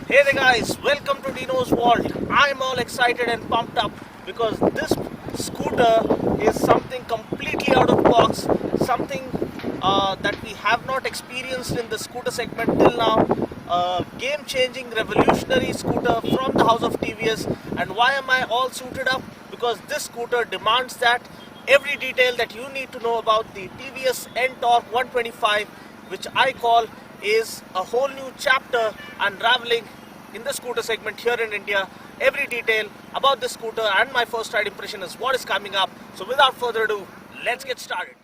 Hey there guys, welcome to Dino's Vault. I'm all excited and pumped up because this scooter is something completely out of box, something that we have not experienced in the scooter segment till now. A game-changing, revolutionary scooter from the house of TVS. And why am I all suited up? Because this scooter demands that every detail that you need to know about the TVS Ntorq 125, which I call is a whole new chapter unraveling in the scooter segment here in India. Every detail about this scooter and my first ride impression is what is coming up. So without further ado, let's get started.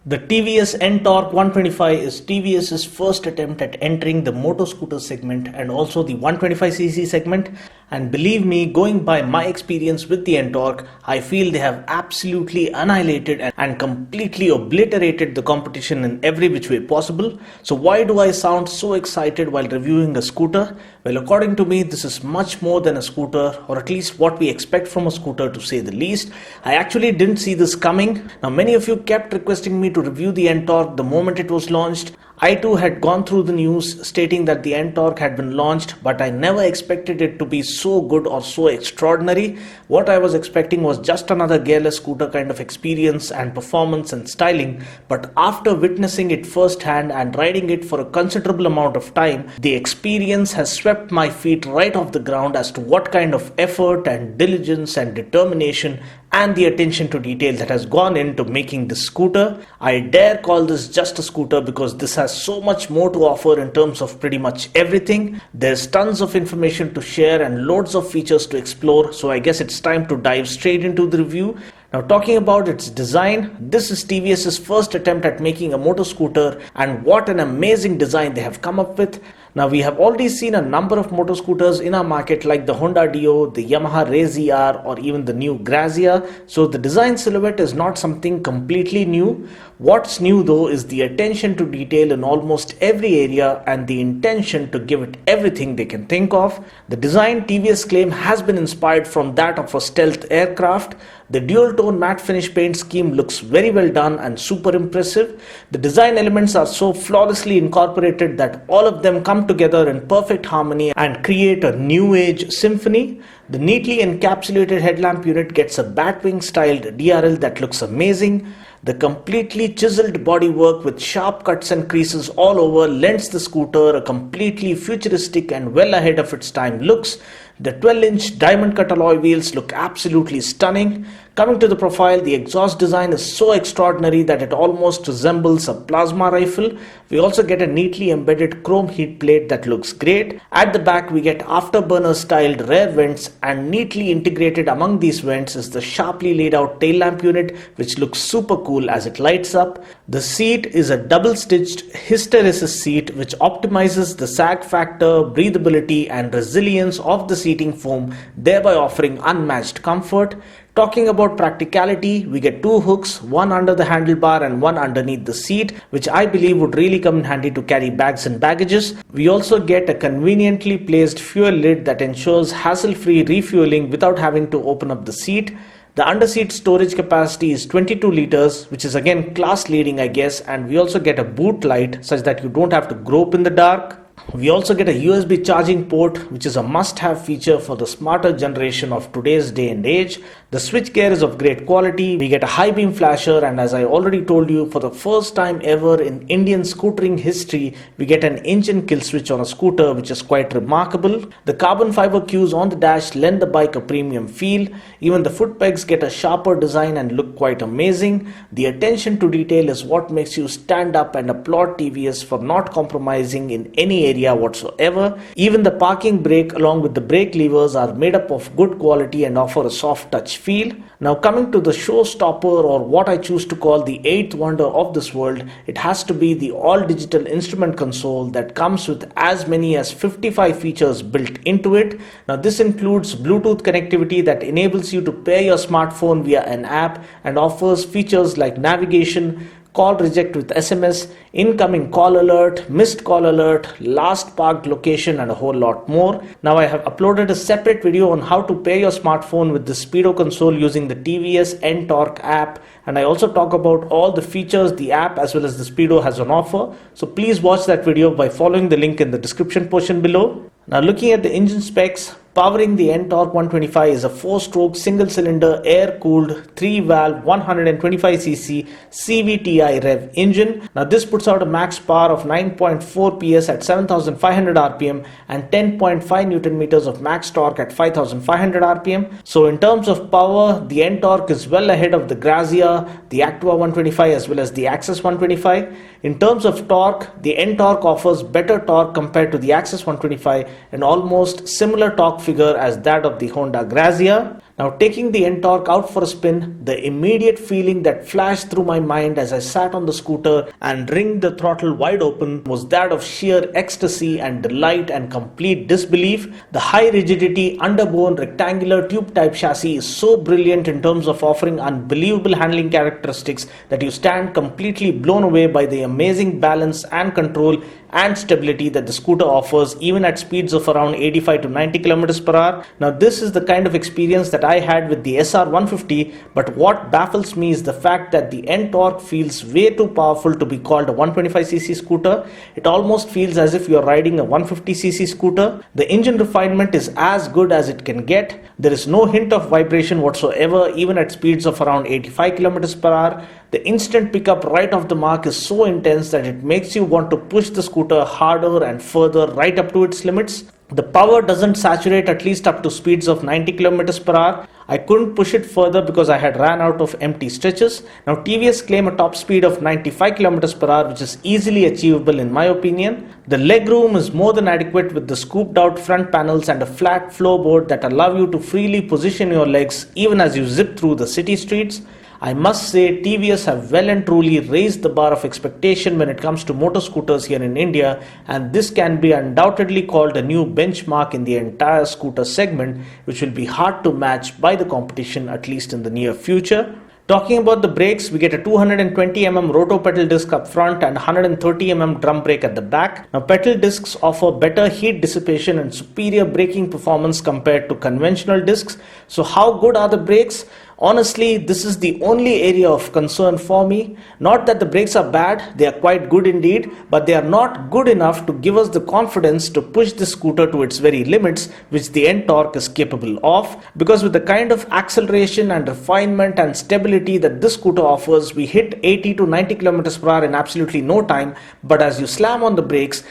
The TVS Ntorq 125 is TVS's first attempt at entering the motoscooter segment and also the 125cc segment. And believe me, going by my experience with the Ntorq, I feel they have absolutely annihilated and completely obliterated the competition in every which way possible. So why do I sound so excited while reviewing a scooter? Well, according to me, this is much more than a scooter, or at least what we expect from a scooter to say the least. I actually didn't see this coming. Now, many of you kept requesting me to review the Ntorq the moment it was launched. I too had gone through the news stating that the Ntorq had been launched, but I never expected it to be so good or so extraordinary. What I was expecting was just another gearless scooter kind of experience and performance and styling, but after witnessing it firsthand and riding it for a considerable amount of time, the experience has swept my feet right off the ground as to what kind of effort and diligence and determination and the attention to detail that has gone into making this scooter. I dare call this just a scooter because this has so much more to offer in terms of pretty much everything. There's tons of information to share and loads of features to explore, so I guess it's time to dive straight into the review. Now, talking about its design, this is TVS's first attempt at making a motor scooter, and what an amazing design they have come up with. Now, we have already seen a number of motor scooters in our market like the Honda Dio, the Yamaha Ray ZR, or even the new Grazia. So the design silhouette is not something completely new. What's new though is the attention to detail in almost every area and the intention to give it everything they can think of. The design, TVS claim, has been inspired from that of a stealth aircraft. The dual tone matte finish paint scheme looks very well done and super impressive. The design elements are so flawlessly incorporated that all of them come together in perfect harmony and create a new age symphony. The neatly encapsulated headlamp unit gets a batwing styled DRL that looks amazing. The completely chiseled bodywork with sharp cuts and creases all over lends the scooter a completely futuristic and well ahead of its time looks. The 12-inch diamond cut alloy wheels look absolutely stunning. Coming to the profile, the exhaust design is so extraordinary that it almost resembles a plasma rifle. We also get a neatly embedded chrome heat plate that looks great. At the back, we get afterburner styled rear vents, and neatly integrated among these vents is the sharply laid out tail lamp unit, which looks super cool as it lights up. The seat is a double stitched hysteresis seat which optimizes the sag factor, breathability and resilience of the seating foam, thereby offering unmatched comfort. Talking about practicality, we get two hooks, one under the handlebar and one underneath the seat, which I believe would really come in handy to carry bags and baggages. We also get a conveniently placed fuel lid that ensures hassle-free refueling without having to open up the seat. The underseat storage capacity is 22 liters, which is again class leading I guess, and we also get a boot light such that you don't have to grope in the dark. We also get a USB charging port, which is a must-have feature for the smarter generation of today's day and age. The switchgear is of great quality. We get a high beam flasher, and as I already told you, for the first time ever in Indian scootering history, we get an engine kill switch on a scooter, which is quite remarkable. The carbon fiber cues on the dash lend the bike a premium feel. Even the foot pegs get a sharper design and look quite amazing. The attention to detail is what makes you stand up and applaud TVS for not compromising in any area whatsoever. Even the parking brake along with the brake levers are made up of good quality and offer a soft touch feel. Now coming to the showstopper, or what I choose to call the eighth wonder of this world, it has to be the all digital instrument console that comes with as many as 55 features built into it. Now this includes Bluetooth connectivity that enables you to pair your smartphone via an app and offers features like navigation, call reject with SMS, incoming call alert, missed call alert, last parked location, and a whole lot more. Now I have uploaded a separate video on how to pair your smartphone with the Speedo console using the TVS Ntorq app, and I also talk about all the features the app as well as the Speedo has on offer. So please watch that video by following the link in the description portion below. Now looking at the engine specs, powering the Ntorq 125 is a 4-stroke single-cylinder air-cooled 3-valve 125cc CVTi rev engine. Now this puts out a max power of 9.4 PS at 7500 RPM and 10.5 Newton meters of max torque at 5500 RPM. So in terms of power, the Ntorq is well ahead of the Grazia, the Activa 125 as well as the Axis 125. In terms of torque, the Ntorq offers better torque compared to the Axis 125 and almost similar torque figure as that of the Honda Grazia. Now taking the Ntorq out for a spin, the immediate feeling that flashed through my mind as I sat on the scooter and ringed the throttle wide open was that of sheer ecstasy and delight and complete disbelief. The high rigidity underbone rectangular tube type chassis is so brilliant in terms of offering unbelievable handling characteristics that you stand completely blown away by the amazing balance and control and stability that the scooter offers even at speeds of around 85 to 90 kilometers per hour. Now this is the kind of experience that I had with the SR150, but what baffles me is the fact that the Ntorq feels way too powerful to be called a 125cc scooter. It almost feels as if you're riding a 150cc scooter. The engine refinement is as good as it can get. There is no hint of vibration whatsoever even at speeds of around 85 kilometers per hour. The instant pickup right off the mark is so intense that it makes you want to push the scooter harder and further right up to its limits. The power doesn't saturate at least up to speeds of 90 kilometers per hour. I couldn't push it further because I had ran out of empty stretches. Now TVS claim a top speed of 95 kilometers per hour, which is easily achievable in my opinion. The legroom is more than adequate with the scooped out front panels and a flat floorboard that allow you to freely position your legs even as you zip through the city streets. I must say TVS have well and truly raised the bar of expectation when it comes to motoscooters here in India, and this can be undoubtedly called a new benchmark in the entire scooter segment, which will be hard to match by the competition, at least in the near future. Talking about the brakes, we get a 220mm roto pedal disc up front and 130mm drum brake at the back. Now pedal discs offer better heat dissipation and superior braking performance compared to conventional discs. So how good are the brakes? Honestly, this is the only area of concern for me. Not that the brakes are bad, they are quite good indeed, but they are not good enough to give us the confidence to push the scooter to its very limits, which the Ntorq is capable of. Because with the kind of acceleration and refinement and stability that this scooter offers, we hit 80 to 90 kilometers per hour in absolutely no time. But as you slam on the brakes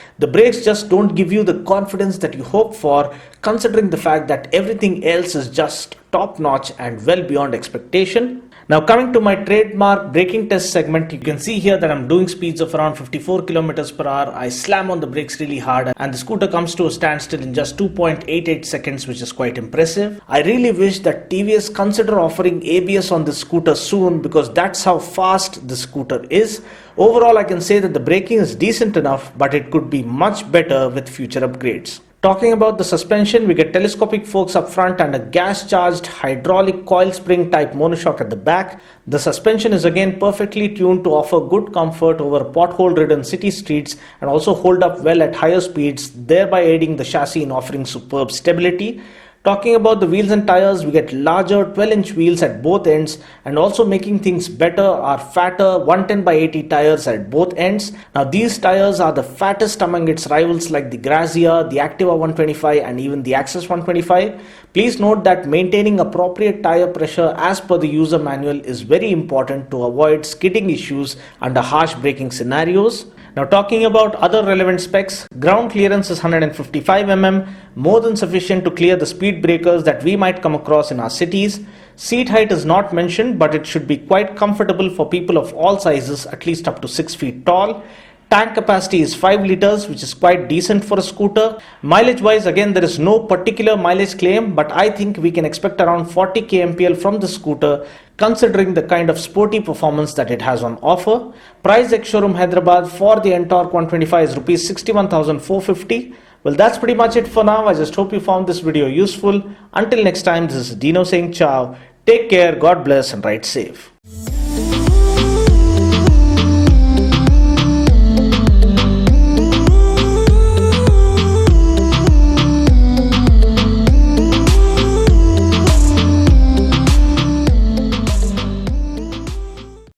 just don't give you the confidence that you hope for, considering the fact that everything else is just top notch and well beyond expectation. Now coming to my trademark braking test segment, you can see here that I'm doing speeds of around 54 kilometers per hour. I slam on the brakes really hard and the scooter comes to a standstill in just 2.88 seconds, which is quite impressive. I really wish that TVS consider offering ABS on this scooter soon, because that's how fast the scooter is. Overall, I can say that the braking is decent enough, but it could be much better with future upgrades. Talking about the suspension, we get telescopic forks up front and a gas-charged hydraulic coil spring type monoshock at the back. The suspension is again perfectly tuned to offer good comfort over pothole-ridden city streets and also hold up well at higher speeds, thereby aiding the chassis in offering superb stability. Talking about the wheels and tires, we get larger 12-inch wheels at both ends, and also making things better are fatter 110/80 tires at both ends. Now these tires are the fattest among its rivals like the Grazia, the Activa 125 and even the Axis 125. Please note that maintaining appropriate tire pressure as per the user manual is very important to avoid skidding issues under harsh braking scenarios. Now talking about other relevant specs, ground clearance is 155 mm, more than sufficient to clear the speed breakers that we might come across in our cities. Seat height is not mentioned, but it should be quite comfortable for people of all sizes, at least up to 6 feet tall. Tank capacity is 5 liters, which is quite decent for a scooter. Mileage wise, again, there is no particular mileage claim, but I think we can expect around 40 kmpl from the scooter considering the kind of sporty performance that it has on offer. Price ex showroom Hyderabad for the Ntorq 125 is rupees 61,450. Well, that's pretty much it for now. I just hope you found this video useful. Until next time, this is Dino saying ciao. Take care, God bless, and ride safe.